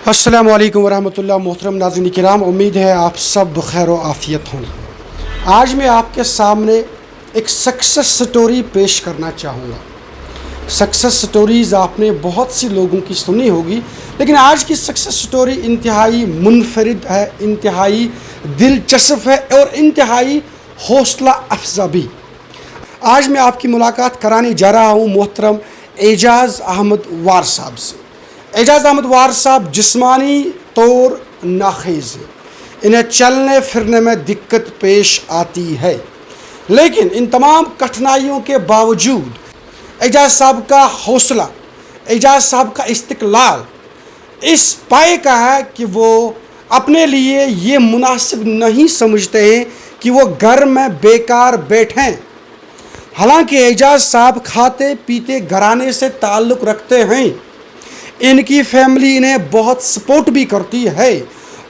अस्सलाम वालेकुम वरहमतुल्लाह। मोहतरम नाज़रीन किराम, उम्मीद है आप सब खैर व आफ़ियत होंगे। आज मैं आपके सामने एक सक्सेस स्टोरी पेश करना चाहूँगा। सक्सेस स्टोरीज़ आपने बहुत सी लोगों की सुनी होगी, लेकिन आज की सक्सेस स्टोरी इंतहाई मुनफरिद है, इंतहाई दिलचस्प है और इंतहाई हौसला अफजा भी। आज मैं आपकी मुलाकात कराने जा रहा हूँ मोहतरम एजाज़ अहमद वार साहब से। एजाज़ अहमद वार साहब जिस्मानी तौर नाखेज़ हैं, इन्हें चलने फिरने में दिक्कत पेश आती है, लेकिन इन तमाम कठिनाइयों के बावजूद एजाज़ साहब का हौसला, एजाज़ साहब का इस्तिक़लाल इस पाए का है कि वो अपने लिए ये मुनासिब नहीं समझते हैं कि वो घर में बेकार बैठें। हालांकि एजाज़ साहब खाते पीते घराने से ताल्लुक़ रखते हैं, इनकी फैमिली इन्हें बहुत सपोर्ट भी करती है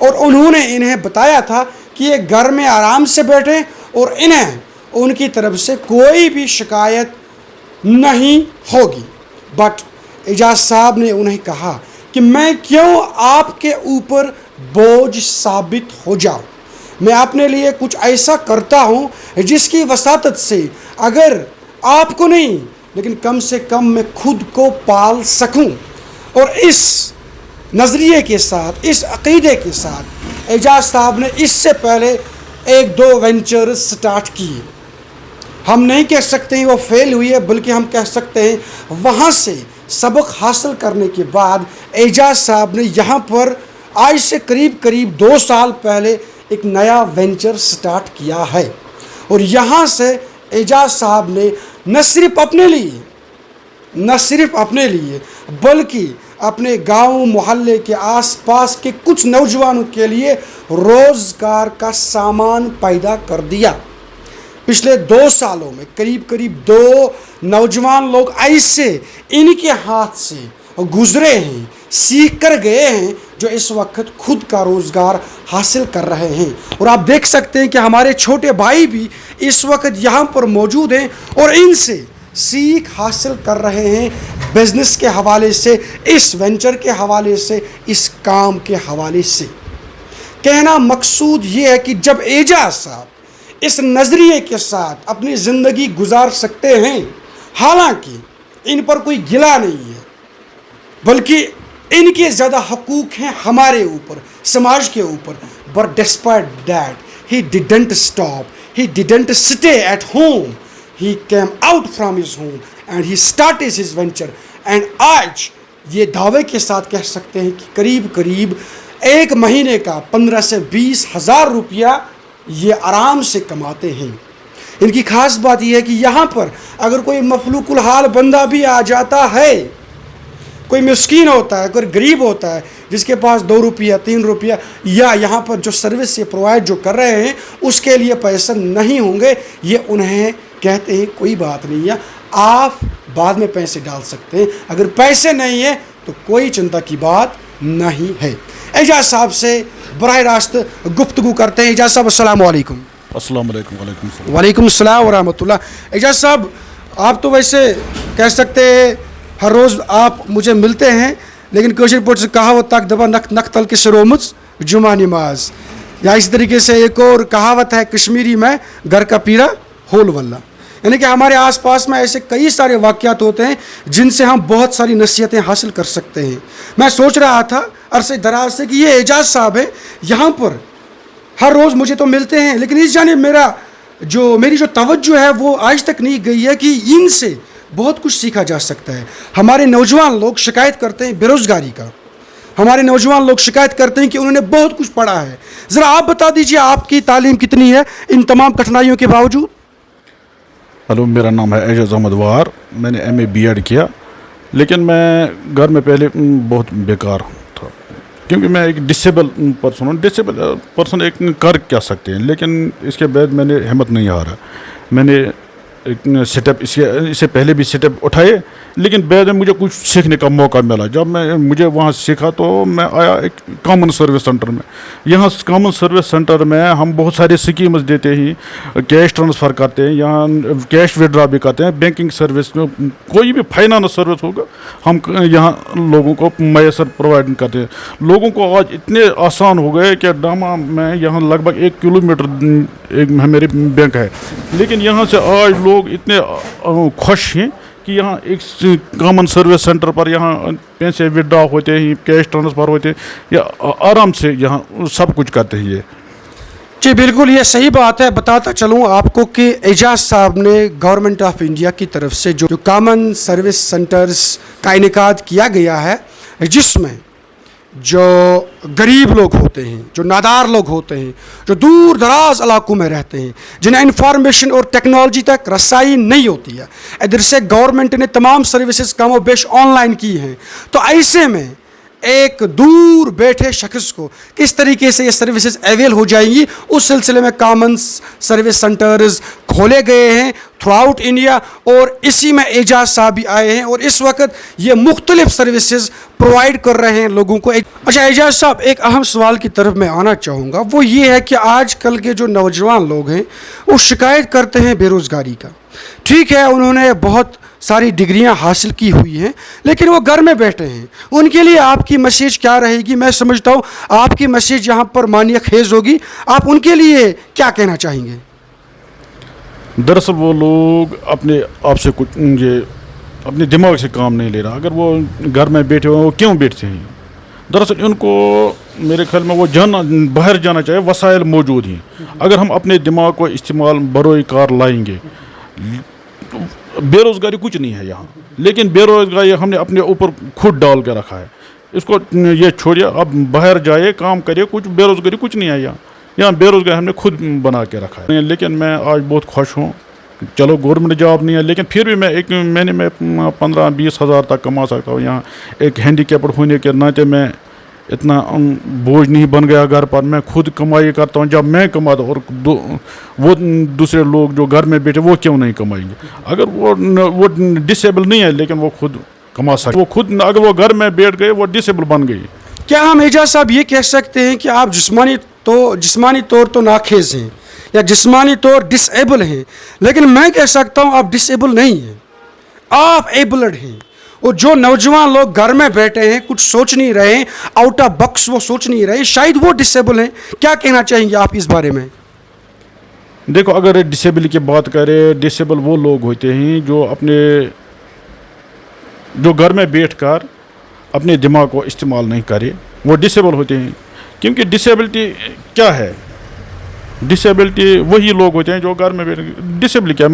और उन्होंने इन्हें बताया था कि ये घर में आराम से बैठें और इन्हें उनकी तरफ से कोई भी शिकायत नहीं होगी। बट एजाज़ साहब ने उन्हें कहा कि मैं क्यों आपके ऊपर बोझ साबित हो जाऊं, मैं अपने लिए कुछ ऐसा करता हूं जिसकी वसातत से अगर आपको नहीं लेकिन कम से कम मैं खुद को पाल सकूं। और इस नज़रिए के साथ, इस अक़ीदे के साथ एजाज़ साहब ने इससे पहले एक दो वेंचर स्टार्ट किए। हम नहीं कह सकते हैं वो फेल हुई है, बल्कि हम कह सकते हैं वहाँ से सबक हासिल करने के बाद एजाज़ साहब ने यहाँ पर आज से करीब 2 साल पहले एक नया वेंचर स्टार्ट किया है। और यहाँ से एजाज़ साहब ने न सिर्फ अपने लिए बल्कि अपने गांव मोहल्ले के आसपास के कुछ नौजवानों के लिए रोज़गार का सामान पैदा कर दिया। पिछले 2 सालों में करीब 2 नौजवान लोग ऐसे इनके हाथ से गुजरे हैं, सीख कर गए हैं, जो इस वक्त खुद का रोज़गार हासिल कर रहे हैं। और आप देख सकते हैं कि हमारे छोटे भाई भी इस वक्त यहाँ पर मौजूद हैं और इनसे सीख हासिल कर रहे हैं बिज़नेस के हवाले से, इस वेंचर के हवाले से, इस काम के हवाले से। कहना मकसूद ये है कि जब एजाज़ साहब इस नज़रिए के साथ अपनी ज़िंदगी गुजार सकते हैं, हालांकि इन पर कोई गिला नहीं है, बल्कि इनके ज़्यादा हकूक़ हैं हमारे ऊपर, समाज के ऊपर। But despite that he didn't stop, he didn't stay at home, he came out from his home and he started his venture। and आज ये दावे के साथ कह सकते हैं कि करीब 1 महीने का 15 से 20 हज़ार रुपया ये आराम से कमाते हैं। इनकी ख़ास बात यह है कि यहाँ पर अगर कोई मफलूकुल हाल बंदा भी आ जाता है, कोई मिस्कीन होता है, कोई गरीब होता है जिसके पास 2 रुपया 3 रुपया या यहाँ पर जो सर्विस ये प्रोवाइड जो कर रहे हैं उसके लिए पैसे नहीं होंगे, ये उन्हें कहते हैं कोई बात नहीं है, आप बाद में पैसे डाल सकते हैं, अगर पैसे नहीं है तो कोई चिंता की बात नहीं है। एजाज़ साहब से बराह रास्त गुफ्तगू करते हैं। एजाज़ साहब अस्सलाम वालेकुम। अस्सलाम वालेकुम। वालेकुम सलाम व रहमतुल्लाह। एजाज़ साहब, आप तो वैसे कह सकते हैं हर रोज़ आप मुझे मिलते हैं, लेकिन कोशिश पोट से कहावत तक दबा नक तल के शरोमुज जुमा नमाज, या इस तरीके से एक और कहावत है कश्मीरी में, घर का पीरा होल वल्ला। यानी कि हमारे आसपास में ऐसे कई सारे वाक़यात होते हैं जिनसे हम बहुत सारी नसीहतें हासिल कर सकते हैं। मैं सोच रहा था अरसे दराज से कि ये एजाज़ साहब है, यहाँ पर हर रोज़ मुझे तो मिलते हैं, लेकिन इस जाने मेरी जो तवज्जो है वो आज तक नहीं गई है कि इनसे बहुत कुछ सीखा जा सकता है। हमारे नौजवान लोग शिकायत करते हैं बेरोज़गारी का, हमारे नौजवान लोग शिकायत करते हैं कि उन्होंने बहुत कुछ पढ़ा है। ज़रा आप बता दीजिए आपकी तालीम कितनी है इन तमाम कठिनाइयों के बावजूद? हेलो, मेरा नाम है एजाज़ अहमद वार। मैंने MA B.Ed किया, लेकिन मैं घर में पहले बहुत बेकार था, क्योंकि मैं एक डिसेबल पर्सन हूँ। डिसेबल पर्सन एक कर क्या सकते हैं, लेकिन इसके बाद मैंने हिम्मत नहीं हारा। मैंने सेट अप इससे पहले भी सेट अप उठाए, लेकिन बाद में मुझे कुछ सीखने का मौका मिला। जब मुझे वहाँ सीखा तो मैं आया एक कॉमन सर्विस सेंटर में। यहाँ कॉमन सर्विस सेंटर में हम बहुत सारे स्कीम्स देते हैं, कैश ट्रांसफ़र करते हैं, यहाँ कैश विड्रॉ भी करते हैं, बैंकिंग सर्विस में कोई भी फाइनेंस सर्विस होगा हम यहाँ लोगों को मैसर प्रोवाइड करते हैं। लोगों को आज इतने आसान हो गए कि डामा में यहाँ लगभग 1 किलोमीटर एक मेरी बैंक है, लेकिन यहाँ से आज लोग इतने खुश हैं कि यहाँ एक कॉमन सर्विस सेंटर पर यहाँ पैसे विड्रॉ होते हैं, कैश ट्रांसफ़र होते हैं, या आराम से यहाँ सब कुछ करते हैं ये। जी बिल्कुल, ये सही बात है। बताता चलूँ आपको कि एजाज साहब ने गवर्नमेंट ऑफ इंडिया की तरफ से जो कॉमन सर्विस सेंटर्स का इनेकाद किया गया है, जिसमें जो गरीब लोग होते हैं, जो नादार लोग होते हैं, जो दूर दराज इलाकों में रहते हैं, जिन्हें इंफॉर्मेशन और टेक्नोलॉजी तक रसाई नहीं होती है, इधर से गवर्नमेंट ने तमाम सर्विसेज कम व बेश ऑनलाइन की हैं। तो ऐसे में एक दूर बैठे शख्स को किस तरीके से ये सर्विसेज अवेल हो जाएंगी, उस सिलसिले में कॉमन सर्विस सेंटर्स खोले गए हैं थ्रू आउट इंडिया, और इसी में एजाज साहब भी आए हैं और इस वक्त ये मुख्तलिफ सर्विसेज प्रोवाइड कर रहे हैं लोगों को। अच्छा एजाज साहब, एक अहम सवाल की तरफ मैं आना चाहूँगा, वो ये है कि आजकल के जो नौजवान लोग हैं वो शिकायत करते हैं बेरोज़गारी का। ठीक है, उन्होंने बहुत सारी डिग्रियां हासिल की हुई हैं, लेकिन वो घर में बैठे हैं। उनके लिए आपकी मैसेज क्या रहेगी? मैं समझता हूँ आपकी मैसेज यहाँ पर मानिए खेज होगी, आप उनके लिए क्या कहना चाहेंगे? दरअसल वो लोग अपने आप से कुछ ये अपने दिमाग से काम नहीं ले रहा। अगर वो घर में बैठे हुए, वो क्यों बैठते हैं? दरअसल उनको मेरे ख्याल में वो बाहर जाना चाहिए, वसाइल मौजूद हैं। अगर हम अपने दिमाग को इस्तेमाल बरोई कार लाएंगे, बेरोज़गारी कुछ नहीं है यहाँ, लेकिन बेरोज़गारी हमने अपने ऊपर खुद डाल के रखा है। इसको ये छोड़िए, अब बाहर जाइए, काम करिए, कुछ बेरोज़गारी कुछ नहीं है यहाँ बेरोज़गारी हमने खुद बना के रखा है। लेकिन मैं आज बहुत खुश हूँ। चलो गवर्नमेंट जॉब नहीं है, लेकिन फिर भी मैं 15-20 हज़ार तक कमा सकता हूँ। यहाँ एक हैंडीकैप्ड होने के नाते मैं इतना बोझ नहीं बन गया घर पर, मैं खुद कमाई करता हूँ। जब मैं कमाता हूँ और वो दूसरे लोग जो घर में बैठे वो क्यों नहीं कमाएंगे? अगर वो डिसेबल नहीं है लेकिन वो खुद कमा सकते, वो खुद अगर वो घर में बैठ गए वो डिसेबल बन गई। क्या हम एजाज साहब ये कह सकते हैं कि आप जिस्मानी तौर तो नाखेज हैं या जिस्मानी तौर डिसेबल हैं, लेकिन मैं कह सकता हूँ आप डिसेबल नहीं हैं, आप एबल्ड हैं? और जो नौजवान लोग घर में बैठे हैं, कुछ सोच नहीं रहे, आउट ऑफ बॉक्स वो सोच नहीं रहे, शायद वो डिसेबल हैं। क्या कहना चाहेंगे आप इस बारे में? देखो, अगर डिसेबल की बात करें, डिसेबल वो लोग होते हैं जो घर में बैठकर अपने दिमाग को इस्तेमाल नहीं करे, वो डिसेबल होते हैं। क्योंकि डिसेबिलिटी क्या है? डिसेबिलिटी वही लोग होते हैं जो घर में बैठ। डिसेबल क्या है?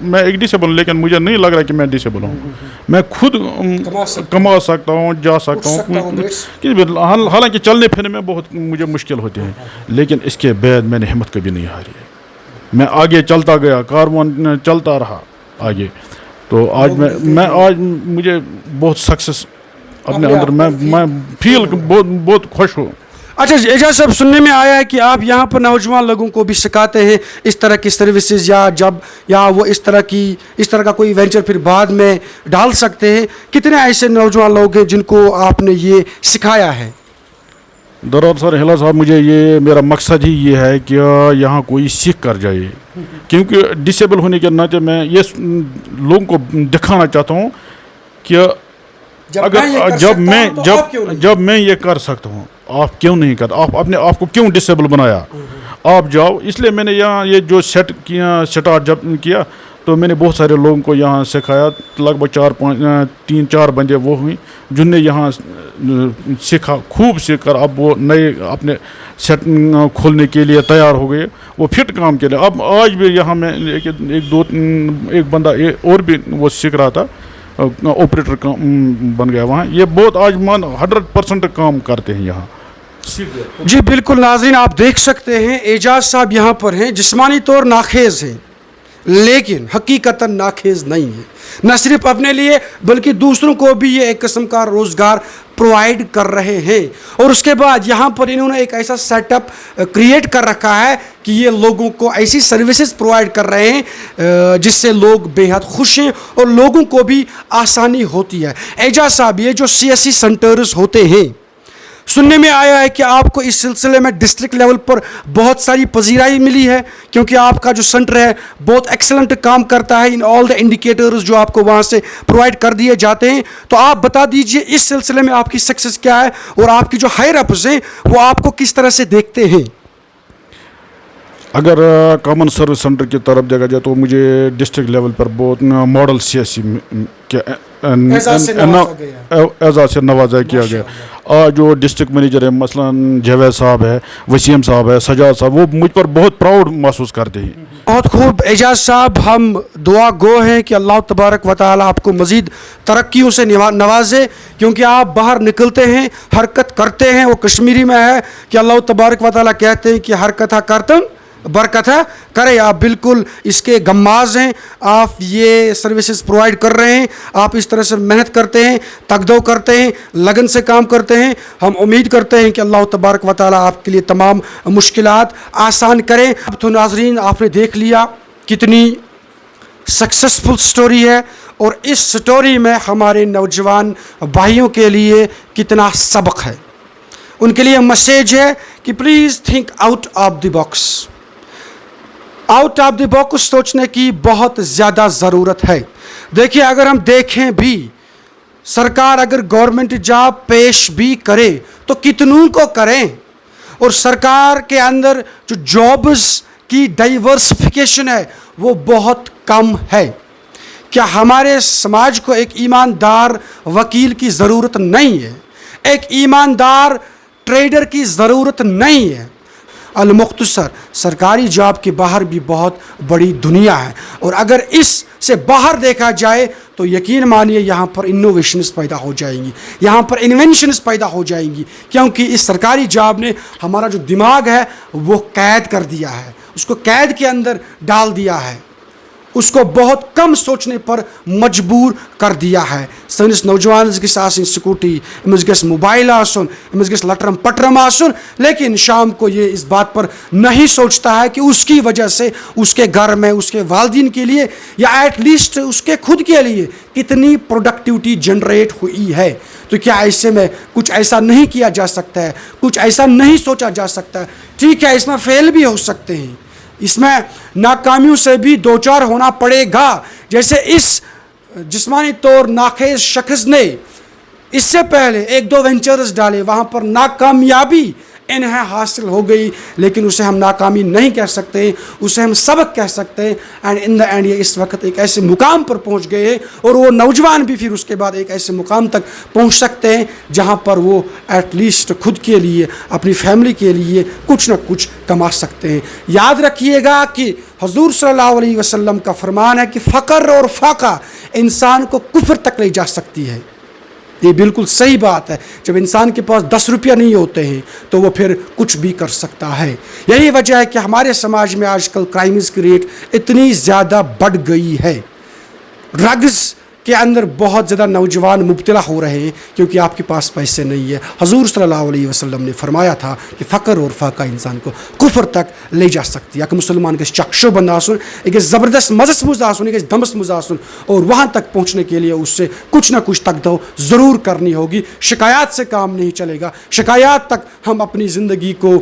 मैं एक डिसेबल, लेकिन मुझे नहीं लग रहा कि मैं डिसेबल हूँ। मैं खुद कमा सकता हूँ, जा सकता हूँ। हालांकि चलने फिरने में बहुत मुझे मुश्किल होती है, लेकिन इसके बाद मैंने हिम्मत कभी नहीं हारी है। मैं आगे चलता गया, कारवान चलता रहा आगे। तो आज आज मुझे बहुत सक्सेस अपने अंदर मैं फील बहुत खुश हूँ। अच्छा एजाज साहब, सुनने में आया है कि आप यहाँ पर नौजवान लोगों को भी सिखाते हैं इस तरह की सर्विसेज, या वो इस तरह का कोई वेंचर फिर बाद में डाल सकते हैं। कितने ऐसे नौजवान लोग हैं जिनको आपने ये सिखाया है? दरअसल हिला साहब, मेरा मकसद ही ये है कि यहाँ कोई सीख कर जाए, क्योंकि डिसेबल होने के नाते मैं ये लोगों को दिखाना चाहता हूँ कि जब मैं ये कर सकता हूँ, आप क्यों नहीं कर? आप अपने आप को क्यों डिसेबल बनाया? आप जाओ। इसलिए मैंने यहाँ ये जो स्टार्ट जब किया तो मैंने बहुत सारे लोगों को यहाँ सिखाया। लगभग 3-4 बंदे वो हुई जिनने यहाँ सीखा, खूब सीख कर अब वो नए अपने सेट खोलने के लिए तैयार हो गए, वो फिट काम के लिए। अब आज भी यहाँ में एक बंदा और भी वो सीख रहा था, ऑपरेटर बन गया वहाँ। ये बहुत आज 100% काम करते हैं यहाँ। जी बिल्कुल नाज़रीन, आप देख सकते हैं एजाज साहब यहाँ पर हैं, जिस्मानी तौर नाखेज हैं, لیکن حقیقتاً ناخیز نہیں ہے. نہ صرف اپنے لیے بلکہ دوسروں کو بھی یہ ایک قسم کا روزگار پرووائڈ کر رہے ہیں. اور اس کے بعد یہاں پر انہوں نے ایک ایسا سیٹ اپ کریٹ کر رکھا ہے کہ یہ لوگوں کو ایسی سروسز پرووائڈ کر رہے ہیں جس سے لوگ بے حد خوش ہیں اور لوگوں کو بھی آسانی ہوتی ہے. اعجاز صاحب، یہ جو CSC سینٹرز ہوتے ہیں، سننے میں آیا ہے کہ آپ کو اس سلسلے میں ڈسٹرکٹ لیول پر بہت ساری پذیرائی ملی ہے، کیونکہ آپ کا جو سینٹر ہے بہت ایکسلنٹ کام کرتا ہے ان آل دا انڈیکیٹرز جو آپ کو وہاں سے پرووائڈ کر دیے جاتے ہیں. تو آپ بتا دیجئے اس سلسلے میں آپ کی سکسیس کیا ہے اور آپ کی جو ہائر اپس ہیں وہ آپ کو کس طرح سے دیکھتے ہیں؟ اگر کامن سروس سینٹر کی طرف دیکھا جائے تو مجھے ڈسٹرکٹ لیول پر بہت ماڈل CSC کے اعزاز سے نوازا کیا گیا. اور جو ڈسٹرکٹ مینیجر ہے مثلاً جاوید صاحب ہے، وسیم صاحب ہے، سجاد صاحب، وہ مجھ پر بہت پراؤڈ محسوس کرتے ہیں. بہت خوب اعجاز صاحب، ہم دعا گو ہیں کہ اللہ تبارک و تعالیٰ آپ کو مزید ترقیوں سے نوازے، کیونکہ آپ باہر نکلتے ہیں، حرکت کرتے ہیں. وہ کشمیری میں ہے کہ اللہ تبارک و تعالیٰ کہتے ہیں کہ حرکت کرتم برکت ہے کرے. آپ بالکل اس کے غماز ہیں، آپ یہ سروسز پرووائڈ کر رہے ہیں، آپ اس طرح سے محنت کرتے ہیں، تگدو کرتے ہیں، لگن سے کام کرتے ہیں. ہم امید کرتے ہیں کہ اللہ تبارک و تعالیٰ آپ کے لیے تمام مشکلات آسان کریں. اب تو ناظرین آپ نے دیکھ لیا کتنی سکسیسفل سٹوری ہے، اور اس سٹوری میں ہمارے نوجوان بھائیوں کے لیے کتنا سبق ہے. ان کے لیے میسیج ہے کہ please think out of the box. Out of the box سوچنے کی بہت زیادہ ضرورت ہے. دیکھیے، اگر ہم دیکھیں بھی سرکار اگر گورنمنٹ جاب پیش بھی کرے تو کتنوں کو کریں، اور سرکار کے اندر جو جابز کی ڈائیورسفیکیشن ہے وہ بہت کم ہے. کیا ہمارے سماج کو ایک ایماندار وکیل کی ضرورت نہیں ہے؟ ایک ایماندار ٹریڈر کی ضرورت نہیں ہے؟ المختصر سرکاری جاب کے باہر بھی بہت بڑی دنیا ہے، اور اگر اس سے باہر دیکھا جائے تو یقین مانیے یہاں پر انوویشنز پیدا ہو جائیں گی، یہاں پر انوینشنز پیدا ہو جائیں گی، کیونکہ اس سرکاری جاب نے ہمارا جو دماغ ہے وہ قید کر دیا ہے، اس کو قید کے اندر ڈال دیا ہے، اس کو بہت کم سوچنے پر مجبور کر دیا ہے. سنس نوجوان گھس آسن سکوٹی، امس گھس موبائل آسن، امس گھس لٹرم پٹرم آسن، لیکن شام کو یہ اس بات پر نہیں سوچتا ہے کہ اس کی وجہ سے اس کے گھر میں اس کے والدین کے لیے یا ایٹ لیسٹ اس کے خود کے لیے کتنی پروڈکٹیوٹی جنریٹ ہوئی ہے. تو کیا ایسے میں کچھ ایسا نہیں کیا جا سکتا ہے، کچھ ایسا نہیں سوچا جا سکتا ہے؟ ٹھیک ہے، اس میں فیل بھی ہو سکتے ہیں، اس میں ناکامیوں سے بھی دوچار ہونا پڑے گا. جیسے اس جسمانی طور ناخیز شخص نے اس سے پہلے 1-2 وینچرز ڈالے، وہاں پر ناکامیابی انہیں حاصل ہو گئی، لیکن اسے ہم ناکامی نہیں کہہ سکتے، اسے ہم سبق کہہ سکتے ہیں. اینڈ ان دا اینڈ یہ اس وقت ایک ایسے مقام پر پہنچ گئے ہیں، اور وہ نوجوان بھی پھر اس کے بعد ایک ایسے مقام تک پہنچ سکتے ہیں جہاں پر وہ ایٹ لیسٹ خود کے لیے، اپنی فیملی کے لیے کچھ نہ کچھ کما سکتے ہیں. یاد رکھیے گا کہ حضور صلی اللہ علیہ وسلم کا فرمان ہے کہ فقر اور فاقہ انسان کو کفر تک لے جا سکتی ہے. یہ بالکل صحیح بات ہے. جب انسان کے پاس 10 روپیہ نہیں ہوتے ہیں تو وہ پھر کچھ بھی کر سکتا ہے. یہی وجہ ہے کہ ہمارے سماج میں آج کل کرائمز کی ریٹ اتنی زیادہ بڑھ گئی ہے. ڈرگز کے اندر بہت زیادہ نوجوان مبتلا ہو رہے ہیں کیونکہ آپ کے پاس پیسے نہیں ہے. حضور صلی اللہ علیہ وسلم نے فرمایا تھا کہ فقر اور فاقہ انسان کو کفر تک لے جا سکتی ہے. کہ مسلمان کے چکشو بند آسن، ایک زبردست مزس مز آسن، ایک دمس مز آسن، اور وہاں تک پہنچنے کے لیے اس سے کچھ نہ کچھ تگدو ضرور کرنی ہوگی. شکایات سے کام نہیں چلے گا، شکایات تک ہم اپنی زندگی کو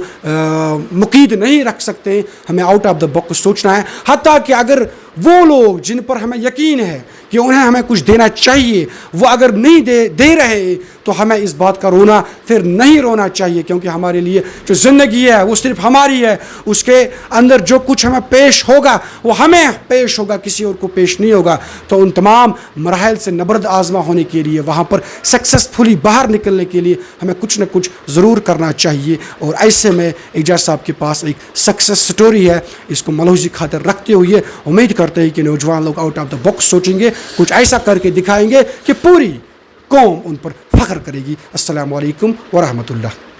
مقید نہیں رکھ سکتے. ہمیں آؤٹ آف دا باکس سوچنا ہے. حتیٰ کہ اگر وہ لوگ جن پر ہمیں یقین ہے کہ انہیں ہمیں کچھ دینا چاہیے وہ اگر نہیں دے رہے تو ہمیں اس بات کا رونا پھر نہیں رونا چاہیے، کیونکہ ہمارے لیے جو زندگی ہے وہ صرف ہماری ہے. اس کے اندر جو کچھ ہمیں پیش ہوگا وہ ہمیں پیش ہوگا، کسی اور کو پیش نہیں ہوگا. تو ان تمام مراحل سے نبرد آزما ہونے کے لیے، وہاں پر سکسیسفلی باہر نکلنے کے لیے ہمیں کچھ نہ کچھ ضرور کرنا چاہیے. اور ایسے میں اعجاز صاحب کے پاس ایک سکسیس سٹوری ہے، اس کو ملحوظی خاطر رکھتے ہوئے امید کرتے ہیں کہ نوجوان لوگ آؤٹ آف دا باکس سوچیں گے، کچھ ایسا کر کے دکھائیں گے کہ پوری قوم ان پر فخر کرے گی. السلام علیکم ورحمۃ اللہ.